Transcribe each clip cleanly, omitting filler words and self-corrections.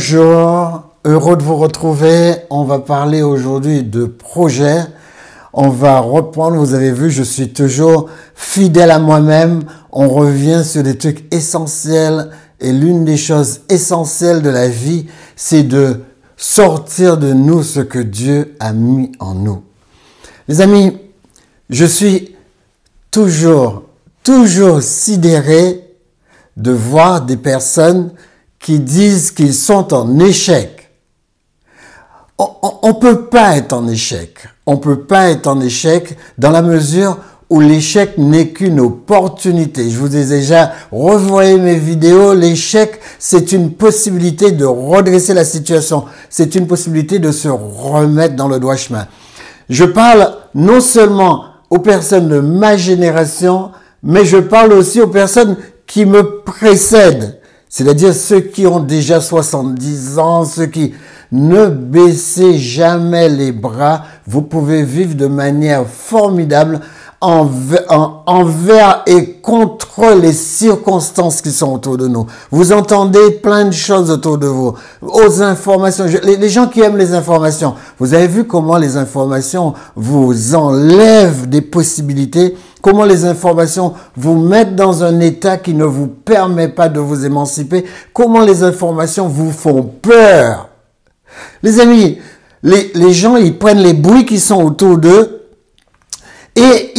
Bonjour, heureux de vous retrouver. On va parler aujourd'hui de projet. On va reprendre, vous avez vu, je suis toujours fidèle à moi-même. On revient sur des trucs essentiels et l'une des choses essentielles de la vie, c'est de sortir de nous ce que Dieu a mis en nous. Les amis, je suis toujours sidéré de voir des personnes qui disent qu'ils sont en échec. On peut pas être en échec. On peut pas être en échec dans la mesure où l'échec n'est qu'une opportunité. Je vous ai déjà revoyé mes vidéos. L'échec, c'est une possibilité de redresser la situation. C'est une possibilité de se remettre dans le droit chemin. Je parle non seulement aux personnes de ma génération, mais je parle aussi aux personnes qui me précèdent. C'est-à-dire ceux qui ont déjà 70 ans, ceux qui ne baissez jamais les bras. Vous pouvez vivre de manière formidable envers et contre les circonstances qui sont autour de nous. Vous entendez plein de choses autour de vous, aux informations. Les gens qui aiment les informations, vous avez vu comment les informations vous enlèvent des possibilités, comment les informations vous mettent dans un état qui ne vous permet pas de vous émanciper, comment les informations vous font peur. Les amis, les gens, ils prennent les bruits qui sont autour d'eux et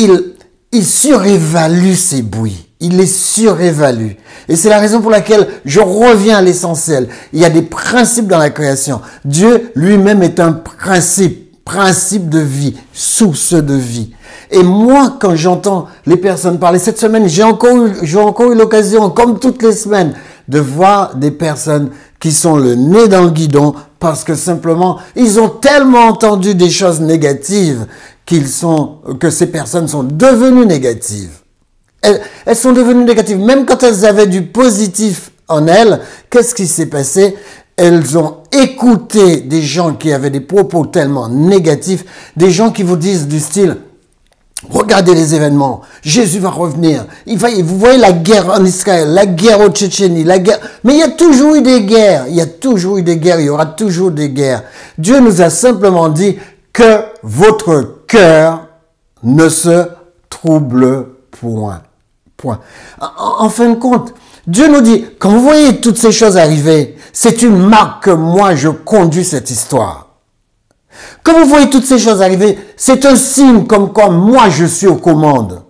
ils surévaluent ces bruits. Ils les surévaluent. Et c'est la raison pour laquelle je reviens à l'essentiel. Il y a des principes dans la création. Dieu lui-même est un principe de vie, source de vie. Et moi, quand j'entends les personnes parler, cette semaine, j'ai encore eu l'occasion, comme toutes les semaines, de voir des personnes qui sont le nez dans le guidon parce que simplement, ils ont tellement entendu des choses négatives que ces personnes sont devenues négatives. Elles sont devenues négatives. Même quand elles avaient du positif en elles, qu'est-ce qui s'est passé? Elles ont écouté des gens qui avaient des propos tellement négatifs, des gens qui vous disent du style, regardez les événements, Jésus va revenir, vous voyez la guerre en Israël, la guerre au Tchétchénie, la guerre, mais il y a toujours eu des guerres, il y aura toujours des guerres. Dieu nous a simplement dit que votre cœur ne se trouble point. En fin de compte, Dieu nous dit, quand vous voyez toutes ces choses arriver, c'est une marque que moi je conduis cette histoire. Quand vous voyez toutes ces choses arriver, c'est un signe comme quoi moi je suis aux commandes.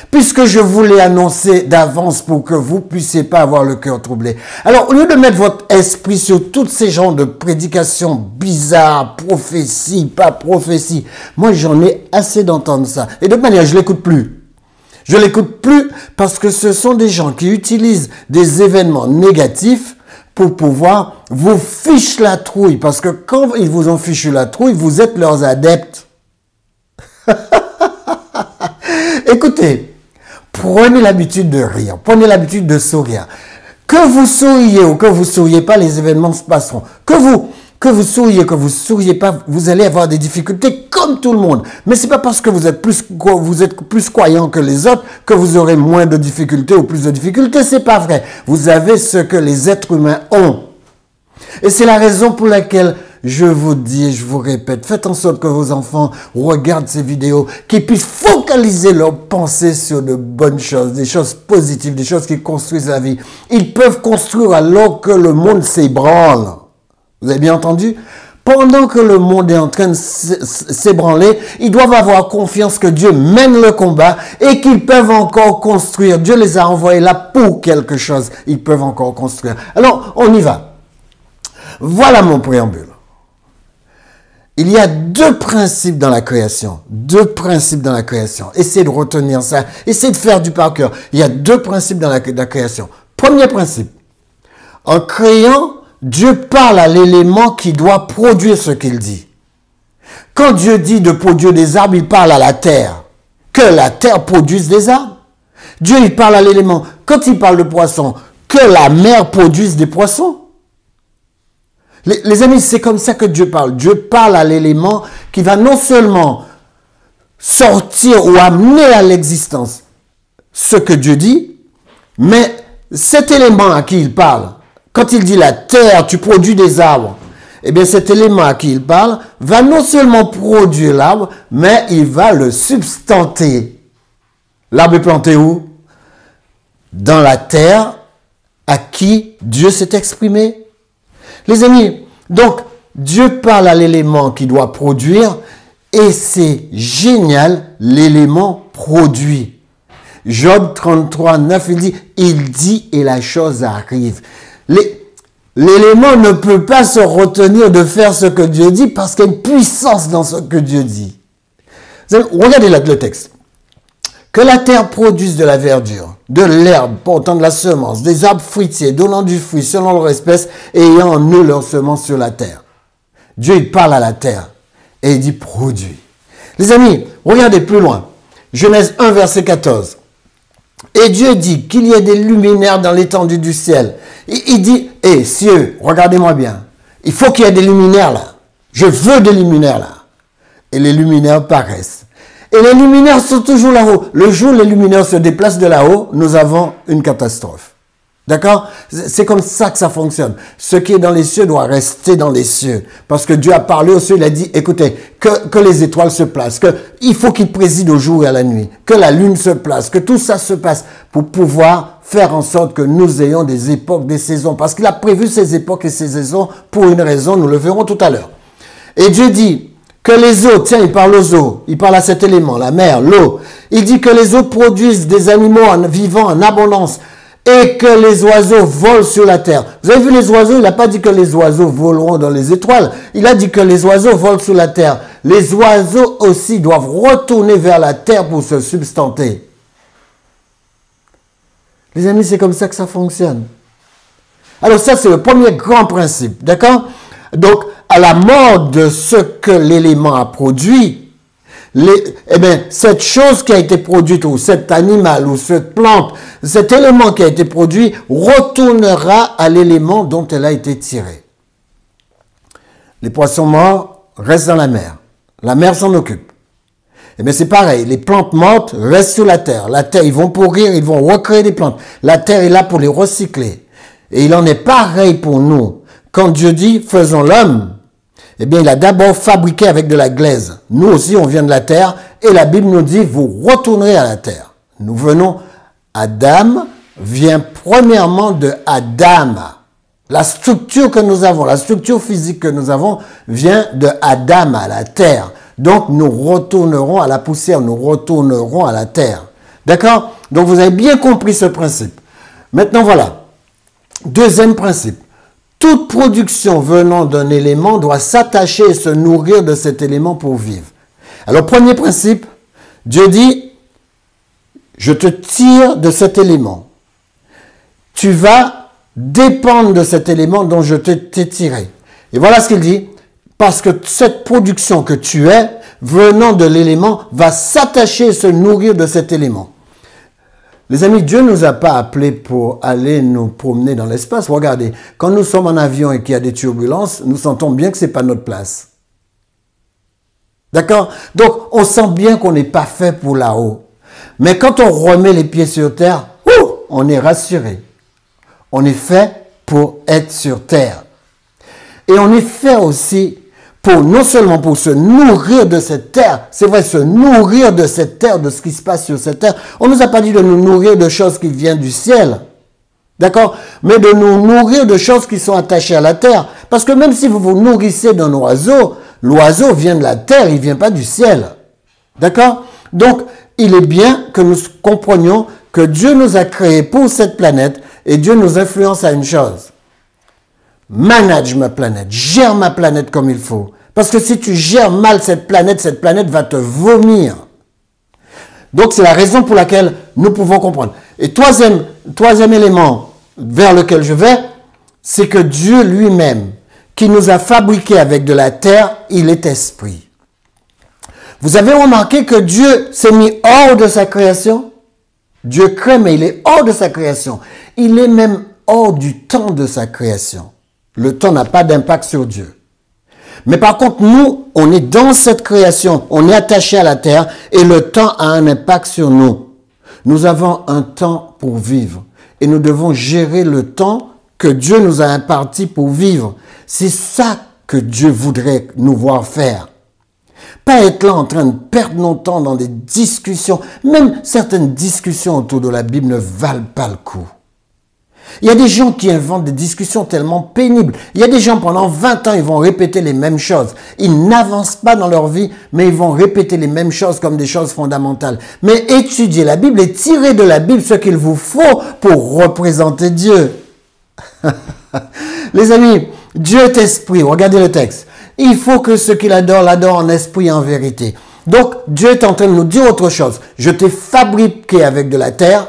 Puisque je vous l'ai annoncé d'avance pour que vous puissiez pas avoir le cœur troublé. Alors, au lieu de mettre votre esprit sur tous ces genres de prédications bizarres, prophéties, pas prophéties, moi j'en ai assez d'entendre ça. Et de toute manière, je l'écoute plus. Je l'écoute plus parce que ce sont des gens qui utilisent des événements négatifs pour pouvoir vous ficher la trouille. Parce que quand ils vous ont fichu la trouille, vous êtes leurs adeptes. Écoutez, prenez l'habitude de rire, prenez l'habitude de sourire. Que vous souriez ou que vous souriez pas, les événements se passeront. Que vous souriez pas, vous allez avoir des difficultés comme tout le monde. Mais c'est pas parce que vous êtes plus croyant que les autres que vous aurez moins de difficultés ou plus de difficultés. C'est pas vrai. Vous avez ce que les êtres humains ont. Et c'est la raison pour laquelle je vous dis et je vous répète, faites en sorte que vos enfants regardent ces vidéos, qu'ils puissent focaliser leurs pensées sur de bonnes choses, des choses positives, des choses qui construisent la vie. Ils peuvent construire alors que le monde s'ébranle. Vous avez bien entendu? Pendant que le monde est en train de s'ébranler, ils doivent avoir confiance que Dieu mène le combat et qu'ils peuvent encore construire. Dieu les a envoyés là pour quelque chose. Ils peuvent encore construire. Alors, on y va. Voilà mon préambule. Il y a deux principes dans la création. Deux principes dans la création. Essayez de retenir ça. Essayez de faire du par cœur. Il y a deux principes dans la création. Premier principe. En créant, Dieu parle à l'élément qui doit produire ce qu'il dit. Quand Dieu dit de produire des arbres, il parle à la terre. Que la terre produise des arbres. Dieu, il parle à l'élément. Quand il parle de poissons, que la mer produise des poissons. Les amis, c'est comme ça que Dieu parle. Dieu parle à l'élément qui va non seulement sortir ou amener à l'existence ce que Dieu dit, mais cet élément à qui il parle, quand il dit la terre, tu produis des arbres, eh bien cet élément à qui il parle va non seulement produire l'arbre, mais il va le substanter. L'arbre est planté où? Dans la terre à qui Dieu s'est exprimé. Les amis, donc Dieu parle à l'élément qui doit produire et c'est génial, l'élément produit. Job 33, 9, il dit et la chose arrive. L'élément ne peut pas se retenir de faire ce que Dieu dit parce qu'il y a une puissance dans ce que Dieu dit. Regardez là le texte. Que la terre produise de la verdure, de l'herbe portant de la semence, des arbres fruitiers donnant du fruit selon leur espèce et ayant en eux leur semence sur la terre. Dieu, il parle à la terre et il dit produit. Les amis, regardez plus loin. Genèse 1, verset 14. Et Dieu dit qu'il y ait des luminaires dans l'étendue du ciel. Il dit, cieux, regardez-moi bien. Il faut qu'il y ait des luminaires là. Je veux des luminaires là. Et les luminaires paraissent. Et les luminaires sont toujours là-haut. Le jour où les luminaires se déplacent de là-haut, nous avons une catastrophe. D'accord? C'est comme ça que ça fonctionne. Ce qui est dans les cieux doit rester dans les cieux. Parce que Dieu a parlé aux cieux, il a dit, écoutez, que les étoiles se placent, il faut qu'ils président au jour et à la nuit, que la lune se place, que tout ça se passe pour pouvoir faire en sorte que nous ayons des époques, des saisons. Parce qu'il a prévu ces époques et ces saisons pour une raison, nous le verrons tout à l'heure. Et Dieu dit que les eaux, tiens, il parle aux eaux, il parle à cet élément, la mer, l'eau. Il dit que les eaux produisent des animaux vivants en abondance. Et que les oiseaux volent sur la terre. Vous avez vu les oiseaux? Il n'a pas dit que les oiseaux voleront dans les étoiles. Il a dit que les oiseaux volent sur la terre. Les oiseaux aussi doivent retourner vers la terre pour se substanter. Les amis, c'est comme ça que ça fonctionne. Alors ça, c'est le premier grand principe. D'accord? Donc, à la mort de ce que l'élément a produit, cette chose qui a été produite, ou cet animal, ou cette plante, cet élément qui a été produit, retournera à l'élément dont elle a été tirée. Les poissons morts restent dans la mer. La mer s'en occupe. Eh bien, c'est pareil. Les plantes mortes restent sur la terre. La terre, ils vont pourrir, ils vont recréer des plantes. La terre est là pour les recycler. Et il en est pareil pour nous. Quand Dieu dit, faisons l'homme, eh bien, il a d'abord fabriqué avec de la glaise. Nous aussi, on vient de la terre. Et la Bible nous dit, vous retournerez à la terre. Nous venons, Adam vient premièrement de Adam. La structure que nous avons, la structure physique que nous avons, vient de Adam à la terre. Donc, nous retournerons à la poussière, nous retournerons à la terre. D'accord? Donc, vous avez bien compris ce principe. Maintenant, voilà. Deuxième principe. Toute production venant d'un élément doit s'attacher et se nourrir de cet élément pour vivre. Alors, premier principe, Dieu dit, je te tire de cet élément. Tu vas dépendre de cet élément dont je t'ai tiré. Et voilà ce qu'il dit, parce que cette production que tu es, venant de l'élément, va s'attacher et se nourrir de cet élément. Les amis, Dieu ne nous a pas appelés pour aller nous promener dans l'espace. Regardez, quand nous sommes en avion et qu'il y a des turbulences, nous sentons bien que ce n'est pas notre place. D'accord? Donc, on sent bien qu'on n'est pas fait pour là-haut. Mais quand on remet les pieds sur terre, on est rassuré. On est fait pour être sur terre. Et on est fait aussi pour, non seulement pour se nourrir de cette terre, c'est vrai, se nourrir de cette terre, de ce qui se passe sur cette terre. On ne nous a pas dit de nous nourrir de choses qui viennent du ciel. D'accord? Mais de nous nourrir de choses qui sont attachées à la terre. Parce que même si vous vous nourrissez d'un oiseau, l'oiseau vient de la terre, il ne vient pas du ciel. D'accord? Donc, il est bien que nous comprenions que Dieu nous a créés pour cette planète et Dieu nous influence à une chose. Manage ma planète, gère ma planète comme il faut. Parce que si tu gères mal cette planète va te vomir. Donc c'est la raison pour laquelle nous pouvons comprendre. Et troisième élément vers lequel je vais, c'est que Dieu lui-même, qui nous a fabriqués avec de la terre, il est esprit. Vous avez remarqué que Dieu s'est mis hors de sa création? Dieu crée, mais il est hors de sa création. Il est même hors du temps de sa création. Le temps n'a pas d'impact sur Dieu. Mais par contre, nous, on est dans cette création, on est attaché à la terre et le temps a un impact sur nous. Nous avons un temps pour vivre et nous devons gérer le temps que Dieu nous a imparti pour vivre. C'est ça que Dieu voudrait nous voir faire. Pas être là en train de perdre notre temps dans des discussions. Même certaines discussions autour de la Bible ne valent pas le coup. Il y a des gens qui inventent des discussions tellement pénibles. Il y a des gens, pendant 20 ans, ils vont répéter les mêmes choses. Ils n'avancent pas dans leur vie, mais ils vont répéter les mêmes choses comme des choses fondamentales. Mais étudiez la Bible et tirez de la Bible ce qu'il vous faut pour représenter Dieu. Les amis, Dieu est esprit. Regardez le texte. Il faut que ceux qui l'adorent, l'adorent en esprit et en vérité. Donc, Dieu est en train de nous dire autre chose. Je t'ai fabriqué avec de la terre,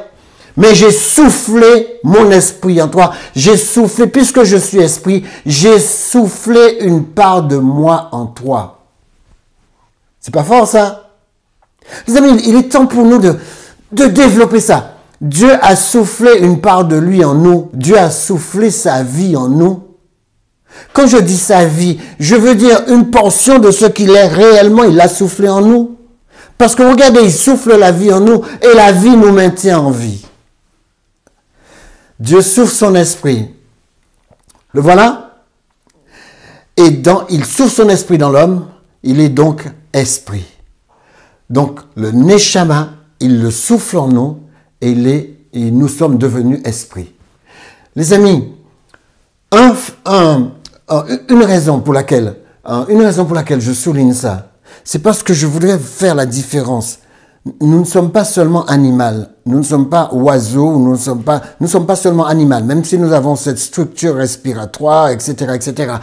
mais j'ai soufflé mon esprit en toi. J'ai soufflé, puisque je suis esprit, j'ai soufflé une part de moi en toi. C'est pas fort, ça? Les amis, il est temps pour nous de développer ça. Dieu a soufflé une part de lui en nous. Dieu a soufflé sa vie en nous. Quand je dis sa vie, je veux dire une portion de ce qu'il est réellement, il l'a soufflé en nous. Parce que regardez, il souffle la vie en nous et la vie nous maintient en vie. Dieu souffle son esprit. Le voilà. Et il souffle son esprit dans l'homme, il est donc esprit. Donc le Neshama, il le souffle en nous et nous sommes devenus esprit. Les amis, une raison pour laquelle je souligne ça, c'est parce que je voudrais faire la différence. Nous ne sommes pas seulement animal, nous ne sommes pas oiseaux, nous ne sommes pas seulement animal, même si nous avons cette structure respiratoire, etc., etc.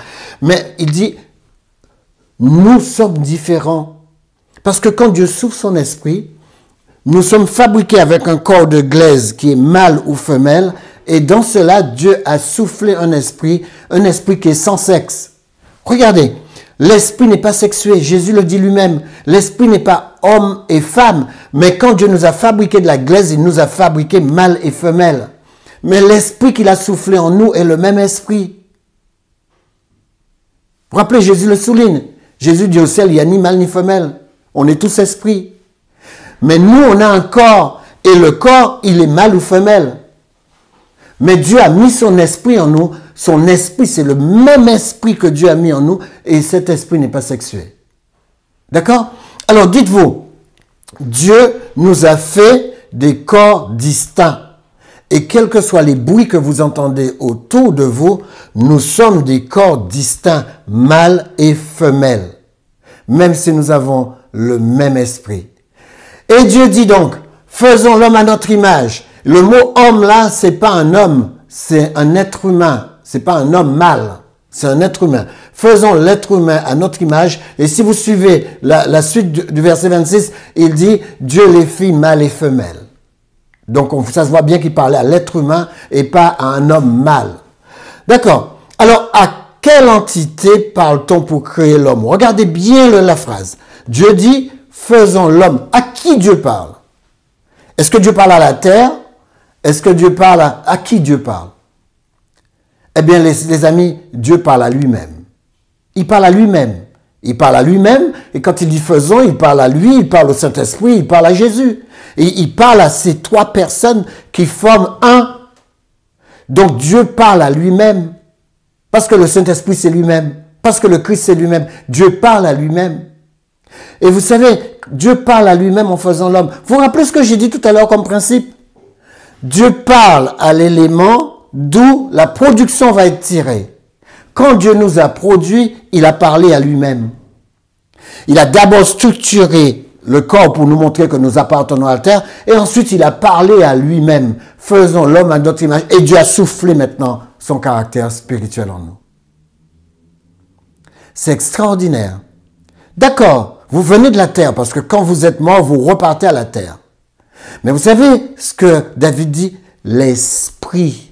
Mais il dit, nous sommes différents. Parce que quand Dieu souffle son esprit, nous sommes fabriqués avec un corps de glaise qui est mâle ou femelle, et dans cela, Dieu a soufflé un esprit qui est sans sexe. Regardez, l'esprit n'est pas sexué, Jésus le dit lui-même. L'esprit n'est pas homme et femme, mais quand Dieu nous a fabriqué de la glaise, il nous a fabriqué mâle et femelle. Mais l'esprit qu'il a soufflé en nous est le même esprit. Vous vous rappelez, Jésus le souligne. Jésus dit au ciel, il n'y a ni mâle ni femelle. On est tous esprits. Mais nous, on a un corps, et le corps, il est mâle ou femelle. Mais Dieu a mis son esprit en nous. Son esprit, c'est le même esprit que Dieu a mis en nous. Et cet esprit n'est pas sexué. D'accord? Alors dites-vous, Dieu nous a fait des corps distincts. Et quels que soient les bruits que vous entendez autour de vous, nous sommes des corps distincts, mâles et femelles. Même si nous avons le même esprit. Et Dieu dit donc, faisons l'homme à notre image. Le mot homme là, c'est pas un homme, c'est un être humain. C'est pas un homme mâle, c'est un être humain. Faisons l'être humain à notre image. Et si vous suivez la suite du verset 26, il dit, Dieu les fit mâle et femelle. Donc ça se voit bien qu'il parlait à l'être humain et pas à un homme mâle. D'accord. Alors, à quelle entité parle-t-on pour créer l'homme? Regardez bien la phrase. Dieu dit, faisons l'homme. À qui Dieu parle? Est-ce que Dieu parle à la terre? Est-ce que Dieu parle à qui Dieu parle? Eh bien, les amis, Dieu parle à lui-même. Il parle à lui-même. Il parle à lui-même, et quand il dit faisons, il parle à lui, il parle au Saint-Esprit, il parle à Jésus. Et il parle à ces trois personnes qui forment un. Donc Dieu parle à lui-même. Parce que le Saint-Esprit, c'est lui-même. Parce que le Christ, c'est lui-même. Dieu parle à lui-même. Et vous savez, Dieu parle à lui-même en faisant l'homme. Vous vous rappelez ce que j'ai dit tout à l'heure comme principe? Dieu parle à l'élément d'où la production va être tirée. Quand Dieu nous a produits, il a parlé à lui-même. Il a d'abord structuré le corps pour nous montrer que nous appartenons à la terre, et ensuite il a parlé à lui-même. Faisons l'homme à notre image. Et Dieu a soufflé maintenant son caractère spirituel en nous. C'est extraordinaire. D'accord, vous venez de la terre, parce que quand vous êtes mort, vous repartez à la terre. Mais vous savez ce que David dit? L'esprit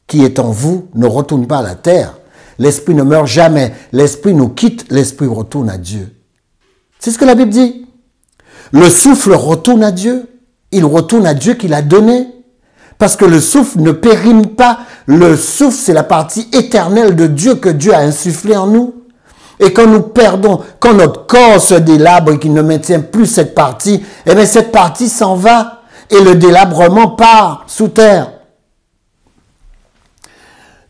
qui est en vous ne retourne pas à la terre. L'esprit ne meurt jamais. L'esprit nous quitte, l'esprit retourne à Dieu. C'est ce que la Bible dit. Le souffle retourne à Dieu. Il retourne à Dieu qui l'a donné. Parce que le souffle ne périme pas. Le souffle, c'est la partie éternelle de Dieu que Dieu a insufflé en nous. Et quand nous perdons, quand notre corps se délabre et qu'il ne maintient plus cette partie, eh bien cette partie s'en va et le délabrement part sous terre.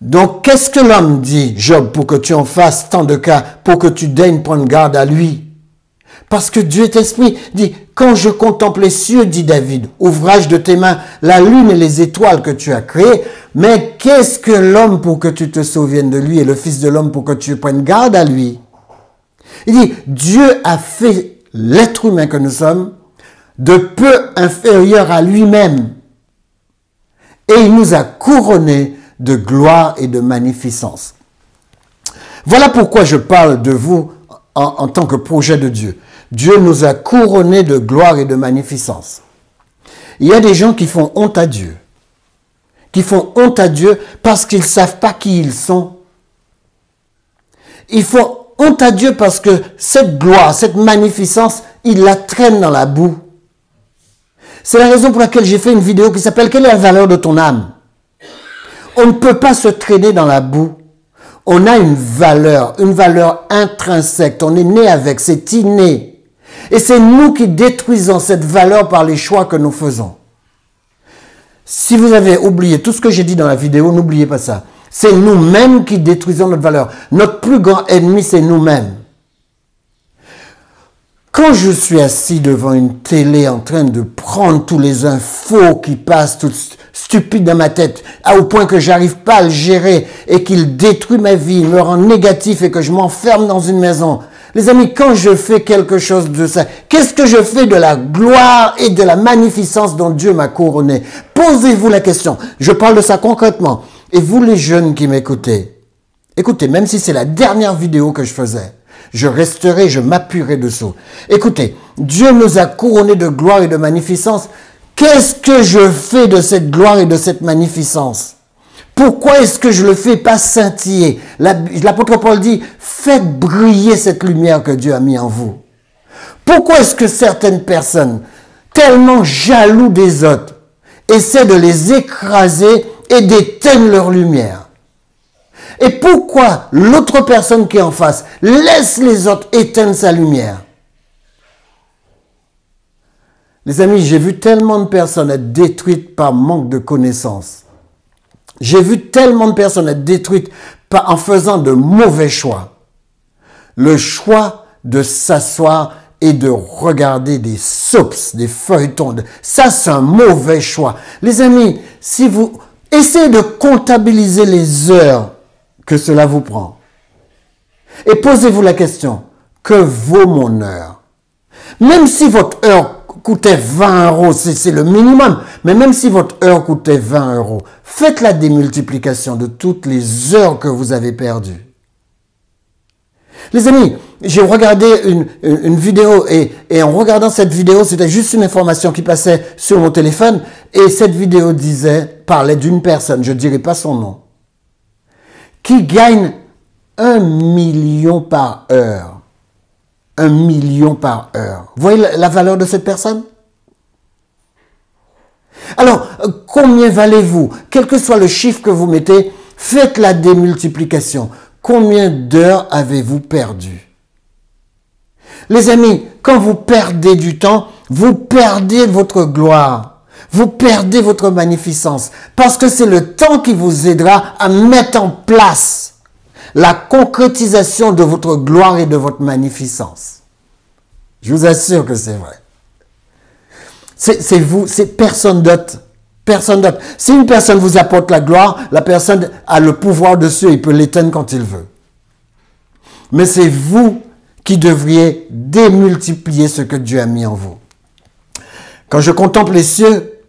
Donc, qu'est-ce que l'homme dit, Job, pour que tu en fasses tant de cas, pour que tu daignes prendre garde à lui? Parce que Dieu est esprit. Dit, quand je contemple les cieux, dit David, ouvrage de tes mains, la lune et les étoiles que tu as créées, mais qu'est-ce que l'homme pour que tu te souviennes de lui et le fils de l'homme pour que tu prennes garde à lui? Il dit, Dieu a fait l'être humain que nous sommes de peu inférieur à lui-même. Et il nous a couronnés de gloire et de magnificence. Voilà pourquoi je parle de vous en tant que projet de Dieu. Dieu nous a couronnés de gloire et de magnificence. Il y a des gens qui font honte à Dieu. Qui font honte à Dieu parce qu'ils ne savent pas qui ils sont. Ils font honte à Dieu parce que cette gloire, cette magnificence, ils la traînent dans la boue. C'est la raison pour laquelle j'ai fait une vidéo qui s'appelle « Quelle est la valeur de ton âme ?» On ne peut pas se traîner dans la boue. On a une valeur intrinsèque. On est né avec, c'est inné. Et c'est nous qui détruisons cette valeur par les choix que nous faisons. Si vous avez oublié tout ce que j'ai dit dans la vidéo, n'oubliez pas ça. C'est nous-mêmes qui détruisons notre valeur. Notre plus grand ennemi, c'est nous-mêmes. Quand je suis assis devant une télé en train de prendre tous les infos qui passent toutes stupides dans ma tête, au point que j'arrive pas à le gérer et qu'il détruit ma vie, me rend négatif et que je m'enferme dans une maison. Les amis, quand je fais quelque chose de ça, qu'est-ce que je fais de la gloire et de la magnificence dont Dieu m'a couronné? Posez-vous la question. Je parle de ça concrètement. Et vous les jeunes qui m'écoutez, écoutez, même si c'est la dernière vidéo que je faisais, je resterai, je m'appuierai dessous. Écoutez, Dieu nous a couronnés de gloire et de magnificence. Qu'est-ce que je fais de cette gloire et de cette magnificence? Pourquoi est-ce que je le fais pas scintiller? L'apôtre Paul dit, faites briller cette lumière que Dieu a mis en vous. Pourquoi est-ce que certaines personnes, tellement jaloux des autres, essaient de les écraser et d'éteindre leur lumière? Et pourquoi l'autre personne qui est en face laisse les autres éteindre sa lumière? Les amis, j'ai vu tellement de personnes être détruites par manque de connaissances. J'ai vu tellement de personnes être détruites en faisant de mauvais choix. Le choix de s'asseoir et de regarder des soaps, des feuilletons. Ça, c'est un mauvais choix. Les amis, si vous essayez de comptabiliser les heures que cela vous prend. Et posez-vous la question, que vaut mon heure? Même si votre heure coûtait 20 euros, c'est le minimum, mais même si votre heure coûtait 20 euros, faites la démultiplication de toutes les heures que vous avez perdues. Les amis, j'ai regardé une vidéo et en regardant cette vidéo, c'était juste une information qui passait sur mon téléphone et cette vidéo parlait d'une personne, je ne dirai pas son nom, qui gagne 1 million par heure. 1 million par heure. Vous voyez la valeur de cette personne? Alors, combien valez-vous? Quel que soit le chiffre que vous mettez, faites la démultiplication. Combien d'heures avez-vous perdu? Les amis, quand vous perdez du temps, vous perdez votre gloire. Vous perdez votre magnificence parce que c'est le temps qui vous aidera à mettre en place la concrétisation de votre gloire et de votre magnificence. Je vous assure que c'est vrai. C'est vous, c'est personne d'autre. Personne d'autre. Si une personne vous apporte la gloire, la personne a le pouvoir dessus et il peut l'éteindre quand il veut. Mais c'est vous qui devriez démultiplier ce que Dieu a mis en vous. Quand je contemple les cieux,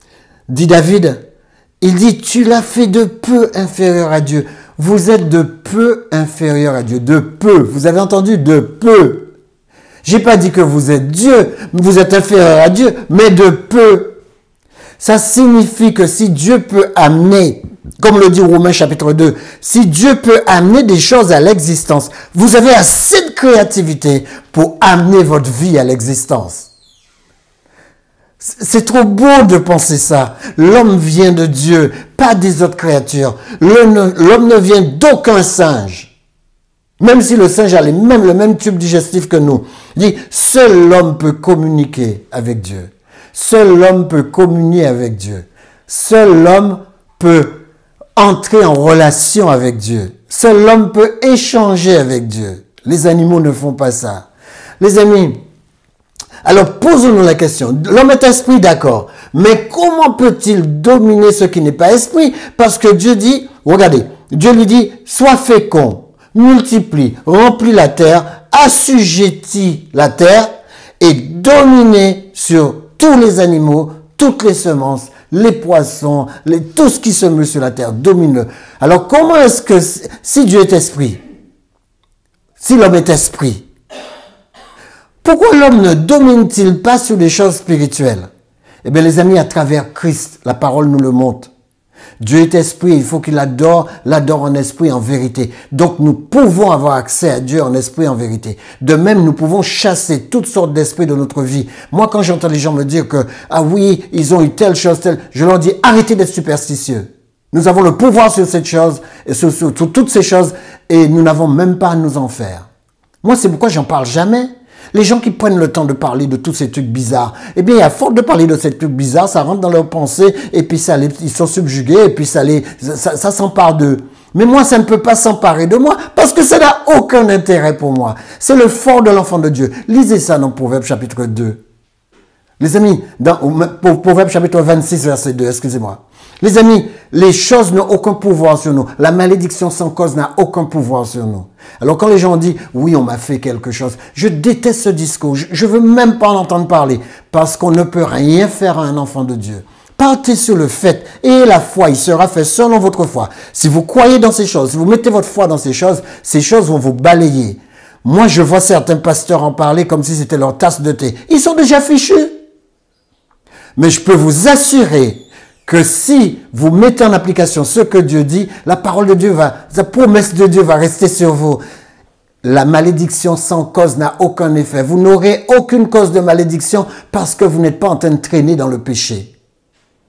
dit David, il dit, tu l'as fait de peu inférieur à Dieu. Vous êtes de peu inférieur à Dieu. De peu. Vous avez entendu? De peu. J'ai pas dit que vous êtes Dieu, vous êtes inférieur à Dieu, mais de peu. Ça signifie que si Dieu peut amener, comme le dit Romains chapitre 2, si Dieu peut amener des choses à l'existence, vous avez assez de créativité pour amener votre vie à l'existence. C'est trop beau de penser ça. L'homme vient de Dieu, pas des autres créatures. L'homme ne vient d'aucun singe. Même si le singe a le même tube digestif que nous. Il dit, seul l'homme peut communiquer avec Dieu. Seul l'homme peut communier avec Dieu. Seul l'homme peut entrer en relation avec Dieu. Seul l'homme peut échanger avec Dieu. Les animaux ne font pas ça. Les amis, alors posons-nous la question. L'homme est esprit, d'accord. Mais comment peut-il dominer ce qui n'est pas esprit? Parce que Dieu dit, regardez, Dieu lui dit, sois fécond, multiplie, remplis la terre, assujettis la terre et dominez sur tous les animaux, toutes les semences, les poissons, tout ce qui se meut sur la terre, domine-le. Alors comment est-ce que, si Dieu est esprit, si l'homme est esprit, pourquoi l'homme ne domine-t-il pas sur les choses spirituelles? Eh bien les amis, à travers Christ, la parole nous le montre. Dieu est esprit, il faut qu'il l'adore en esprit, en vérité. Donc nous pouvons avoir accès à Dieu en esprit, en vérité. De même, nous pouvons chasser toutes sortes d'esprits de notre vie. Moi, quand j'entends les gens me dire que, ah oui, ils ont eu telle chose, telle, je leur dis, arrêtez d'être superstitieux. Nous avons le pouvoir sur cette chose, et sur toutes ces choses, et nous n'avons même pas à nous en faire. Moi, c'est pourquoi j'en parle jamais. Les gens qui prennent le temps de parler de tous ces trucs bizarres, eh bien, à force de parler de ces trucs bizarres, ça rentre dans leurs pensées, et puis ils sont subjugués, et puis ça s'empare d'eux. Mais moi, ça ne peut pas s'emparer de moi, parce que ça n'a aucun intérêt pour moi. C'est le fort de l'enfant de Dieu. Lisez ça dans Proverbes chapitre 2. Les amis, dans Proverbes chapitre 26, verset 2, excusez-moi. Les amis, les choses n'ont aucun pouvoir sur nous. La malédiction sans cause n'a aucun pouvoir sur nous. Alors quand les gens disent, oui, on m'a fait quelque chose, je déteste ce discours. Je veux même pas en entendre parler parce qu'on ne peut rien faire à un enfant de Dieu. Partez sur le fait et la foi, il sera fait selon votre foi. Si vous croyez dans ces choses, si vous mettez votre foi dans ces choses vont vous balayer. Moi, je vois certains pasteurs en parler comme si c'était leur tasse de thé. Ils sont déjà fichus. Mais je peux vous assurer que si vous mettez en application ce que Dieu dit, la parole de Dieu la promesse de Dieu va rester sur vous. La malédiction sans cause n'a aucun effet. Vous n'aurez aucune cause de malédiction parce que vous n'êtes pas en train de traîner dans le péché.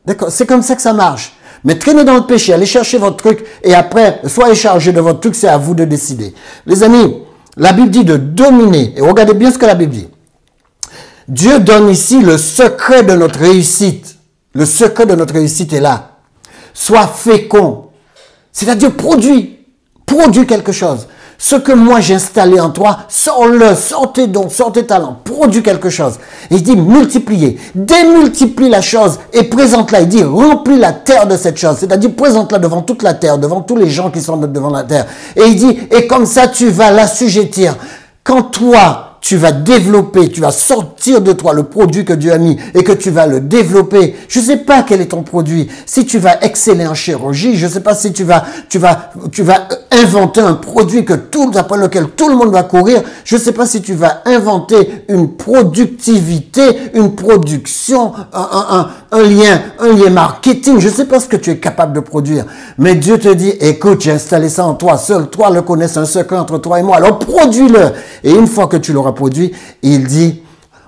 D'accord? C'est comme ça que ça marche. Mais traînez dans le péché, allez chercher votre truc et après, soyez chargé de votre truc, c'est à vous de décider. Les amis, la Bible dit de dominer. Et regardez bien ce que la Bible dit. Dieu donne ici le secret de notre réussite. Le secret de notre réussite est là. Sois fécond. C'est-à-dire produis quelque chose. Ce que moi j'ai installé en toi, sors-le, sors tes dons, sors tes talents, produis quelque chose. Et il dit multiplier, démultiplie la chose et présente-la. Il dit remplis la terre de cette chose, c'est-à-dire présente-la devant toute la terre, devant tous les gens qui sont devant la terre. Et il dit, et comme ça tu vas l'assujettir. Quand toi, tu vas développer, tu vas sortir de toi le produit que Dieu a mis et que tu vas le développer. Je ne sais pas quel est ton produit. Si tu vas exceller en chirurgie, je ne sais pas si tu vas inventer un produit après lequel tout le monde va courir. Je ne sais pas si tu vas inventer une productivité, une production, un lien marketing. Je ne sais pas ce que tu es capable de produire. Mais Dieu te dit, écoute, j'ai installé ça en toi. Seul toi le connais, c'est un secret entre toi et moi. Alors produis-le. Et une fois que tu l'auras produit, il dit,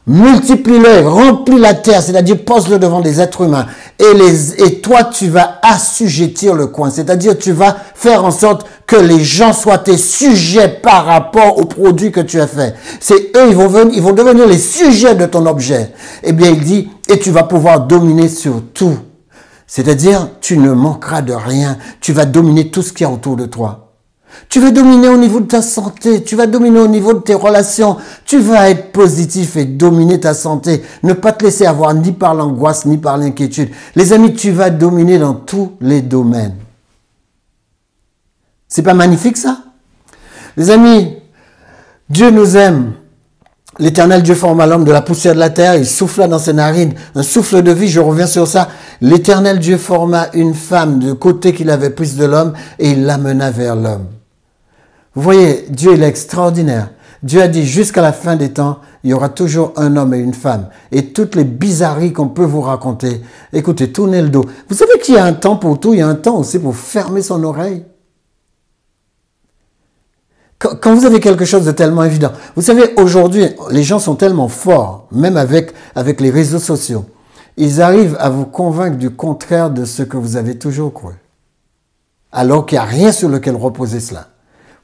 multiplie-le, remplis la terre, c'est-à-dire pose-le devant des êtres humains. Et toi, tu vas assujettir le coin, c'est-à-dire tu vas faire en sorte que les gens soient tes sujets par rapport au produit que tu as fait. C'est eux, ils vont devenir les sujets de ton objet. Eh bien, il dit, et tu vas pouvoir dominer sur tout. C'est-à-dire, tu ne manqueras de rien. Tu vas dominer tout ce qu'il y a autour de toi. Tu vas dominer au niveau de ta santé, tu vas dominer au niveau de tes relations, tu vas être positif et dominer ta santé, ne pas te laisser avoir ni par l'angoisse ni par l'inquiétude. Les amis, tu vas dominer dans tous les domaines. C'est pas magnifique ça? Les amis, Dieu nous aime. L'Éternel Dieu forma l'homme de la poussière de la terre, il souffla dans ses narines, un souffle de vie, je reviens sur ça. L'Éternel Dieu forma une femme du côté qu'il avait prise de l'homme et il l'amena vers l'homme. Vous voyez, Dieu il est extraordinaire. Dieu a dit jusqu'à la fin des temps, il y aura toujours un homme et une femme. Et toutes les bizarreries qu'on peut vous raconter, écoutez, tournez le dos. Vous savez qu'il y a un temps pour tout, il y a un temps aussi pour fermer son oreille. Quand vous avez quelque chose de tellement évident, vous savez, aujourd'hui, les gens sont tellement forts, même avec les réseaux sociaux, ils arrivent à vous convaincre du contraire de ce que vous avez toujours cru. Alors qu'il n'y a rien sur lequel reposer cela.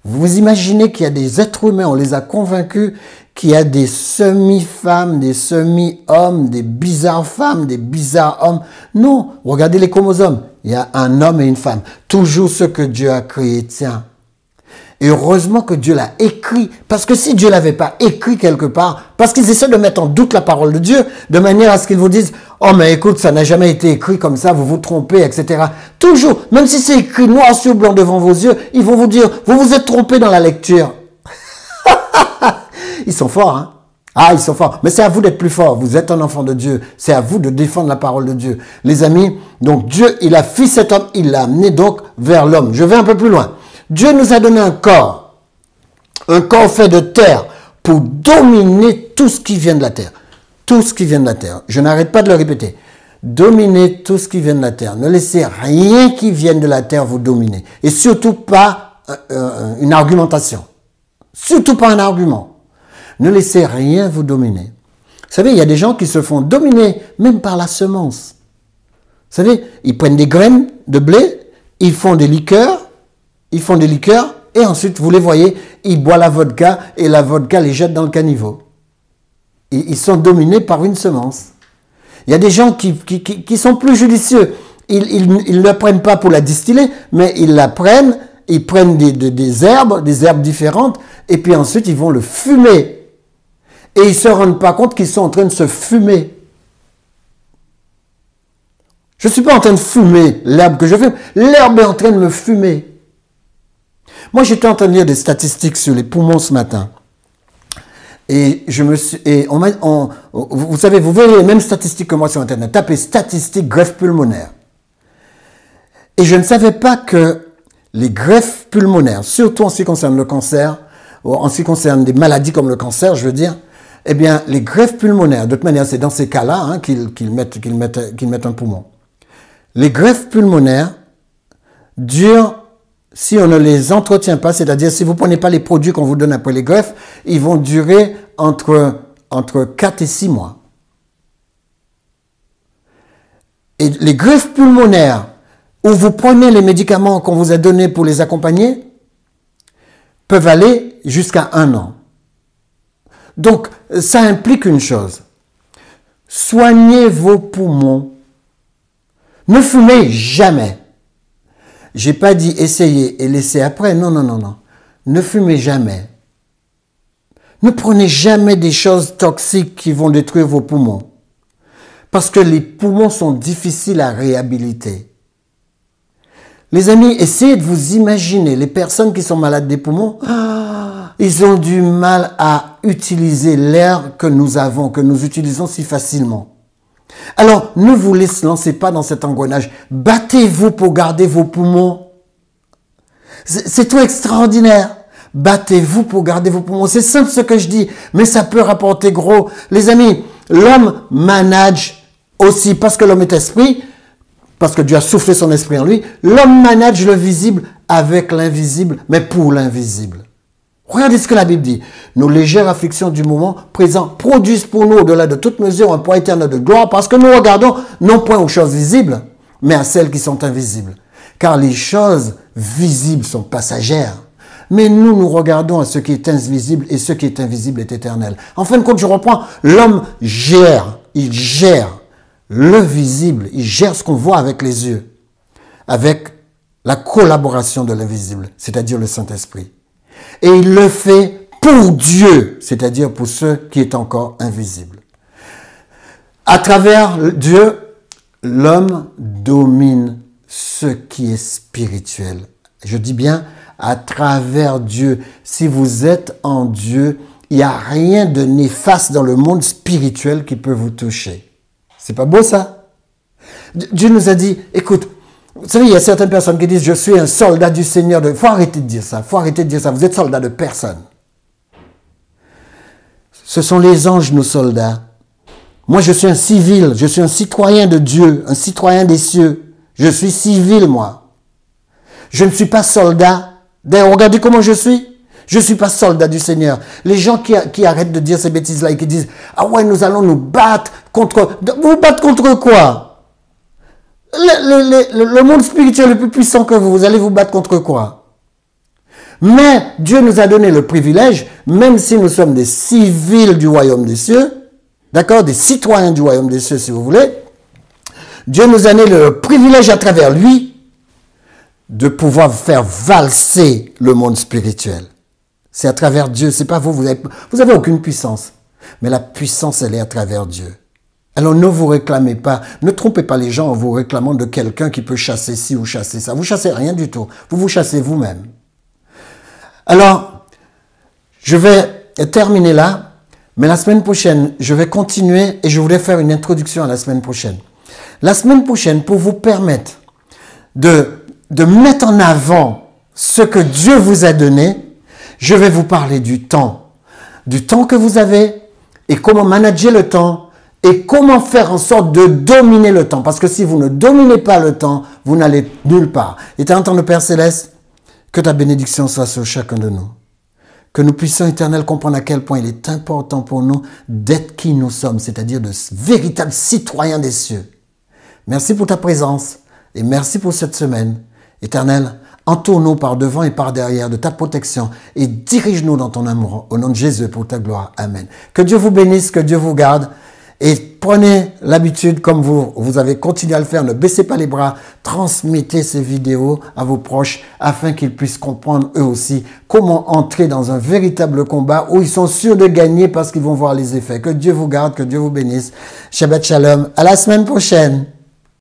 Vous imaginez qu'il y a des êtres humains, on les a convaincus qu'il y a des semi-femmes, des semi-hommes, des bizarres femmes, des bizarres hommes. Non, regardez les chromosomes. Il y a un homme et une femme. Toujours ce que Dieu a créé tient. Et heureusement que Dieu l'a écrit. Parce que si Dieu l'avait pas écrit quelque part, parce qu'ils essaient de mettre en doute la parole de Dieu, de manière à ce qu'ils vous disent, oh mais écoute, ça n'a jamais été écrit comme ça, vous vous trompez, etc. Toujours, même si c'est écrit noir sur blanc devant vos yeux, ils vont vous dire, vous vous êtes trompé dans la lecture. Ils sont forts, hein. Ah, ils sont forts. Mais c'est à vous d'être plus fort. Vous êtes un enfant de Dieu. C'est à vous de défendre la parole de Dieu. Les amis, donc Dieu, il a fait cet homme, il l'a amené donc vers l'homme. Je vais un peu plus loin. Dieu nous a donné un corps fait de terre pour dominer tout ce qui vient de la terre. Tout ce qui vient de la terre. Je n'arrête pas de le répéter. Dominez tout ce qui vient de la terre. Ne laissez rien qui vienne de la terre vous dominer. Et surtout pas une argumentation. Surtout pas un argument. Ne laissez rien vous dominer. Vous savez, il y a des gens qui se font dominer même par la semence. Vous savez, ils prennent des graines de blé, ils font des liqueurs, et ensuite, vous les voyez, ils boivent la vodka et la vodka les jette dans le caniveau. Ils sont dominés par une semence. Il y a des gens qui sont plus judicieux. Ils ne la prennent pas pour la distiller, mais ils la prennent, ils prennent des herbes différentes, et puis ensuite, ils vont le fumer. Et ils ne se rendent pas compte qu'ils sont en train de se fumer. Je ne suis pas en train de fumer l'herbe que je fume. L'herbe est en train de me fumer. Moi, j'étais en train de lire des statistiques sur les poumons ce matin. Et vous savez, vous verrez les mêmes statistiques que moi sur Internet. Tapez statistiques greffe pulmonaire. Et je ne savais pas que les greffes pulmonaires, surtout en ce qui concerne le cancer, ou en ce qui concerne des maladies comme le cancer, je veux dire, eh bien, les greffes pulmonaires, de toute manière, c'est dans ces cas-là hein, qu'ils mettent un poumon. Les greffes pulmonaires durent, si on ne les entretient pas, c'est-à-dire si vous ne prenez pas les produits qu'on vous donne après les greffes, ils vont durer entre 4 et 6 mois. Et les greffes pulmonaires, où vous prenez les médicaments qu'on vous a donnés pour les accompagner, peuvent aller jusqu'à 1 an. Donc, ça implique une chose. Soignez vos poumons. Ne fumez jamais. J'ai pas dit essayez et laissez après. Non, non, non, non. Ne fumez jamais. Ne prenez jamais des choses toxiques qui vont détruire vos poumons. Parce que les poumons sont difficiles à réhabiliter. Les amis, essayez de vous imaginer les personnes qui sont malades des poumons. Ils ont du mal à utiliser l'air que nous avons, que nous utilisons si facilement. Alors, ne vous lancez pas dans cet engrenage. Battez-vous pour garder vos poumons. C'est tout extraordinaire. Battez-vous pour garder vos poumons. C'est simple ce que je dis, mais ça peut rapporter gros. Les amis, l'homme manage aussi, parce que l'homme est esprit, parce que Dieu a soufflé son esprit en lui, l'homme manage le visible avec l'invisible, mais pour l'invisible. Regardez ce que la Bible dit. Nos légères afflictions du moment présent produisent pour nous, au-delà de toute mesure, un poids éternel de gloire, parce que nous regardons non point aux choses visibles, mais à celles qui sont invisibles. Car les choses visibles sont passagères. Mais nous regardons à ce qui est invisible, et ce qui est invisible est éternel. En fin de compte, je reprends, l'homme gère, il gère le visible, il gère ce qu'on voit avec les yeux, avec la collaboration de l'invisible, c'est-à-dire le Saint-Esprit. Et il le fait pour Dieu, c'est-à-dire pour ceux qui est encore invisibles. À travers Dieu, l'homme domine ce qui est spirituel. Je dis bien, à travers Dieu. Si vous êtes en Dieu, il n'y a rien de néfaste dans le monde spirituel qui peut vous toucher. C'est pas beau ça? Dieu nous a dit, écoute, vous savez, il y a certaines personnes qui disent, je suis un soldat du Seigneur. Il faut arrêter de dire ça, faut arrêter de dire ça. Vous êtes soldat de personne. Ce sont les anges, nos soldats. Moi, je suis un civil, je suis un citoyen de Dieu, un citoyen des cieux. Je suis civil, moi. Je ne suis pas soldat. D'ailleurs, regardez comment je suis. Je ne suis pas soldat du Seigneur. Les gens qui arrêtent de dire ces bêtises-là et qui disent, ah ouais, nous allons nous battre contre... Vous battre contre quoi? Le monde spirituel le plus puissant que vous allez vous battre contre quoi? Mais Dieu nous a donné le privilège, même si nous sommes des civils du royaume des cieux, d'accord, des citoyens du royaume des cieux si vous voulez, Dieu nous a donné le privilège à travers lui de pouvoir faire valser le monde spirituel. C'est à travers Dieu, c'est pas vous, vous avez aucune puissance. Mais la puissance, elle est à travers Dieu. Alors ne vous réclamez pas, ne trompez pas les gens en vous réclamant de quelqu'un qui peut chasser ci ou chasser ça. Vous chassez rien du tout, vous vous chassez vous-même. Alors, je vais terminer là, mais la semaine prochaine, je vais continuer et je voulais faire une introduction à la semaine prochaine. La semaine prochaine, pour vous permettre de mettre en avant ce que Dieu vous a donné, je vais vous parler du temps que vous avez et comment manager le temps et comment faire en sorte de dominer le temps. Parce que si vous ne dominez pas le temps, vous n'allez nulle part. Éternel notre Père Céleste, que ta bénédiction soit sur chacun de nous. Que nous puissions, Éternel, comprendre à quel point il est important pour nous d'être qui nous sommes, c'est-à-dire de véritables citoyens des cieux. Merci pour ta présence et merci pour cette semaine. Éternel, entoure-nous par devant et par derrière de ta protection et dirige-nous dans ton amour. Au nom de Jésus, pour ta gloire. Amen. Que Dieu vous bénisse, que Dieu vous garde. Et prenez l'habitude, comme vous avez continué à le faire, ne baissez pas les bras, transmettez ces vidéos à vos proches afin qu'ils puissent comprendre eux aussi comment entrer dans un véritable combat où ils sont sûrs de gagner parce qu'ils vont voir les effets. Que Dieu vous garde, que Dieu vous bénisse. Shabbat Shalom. À la semaine prochaine.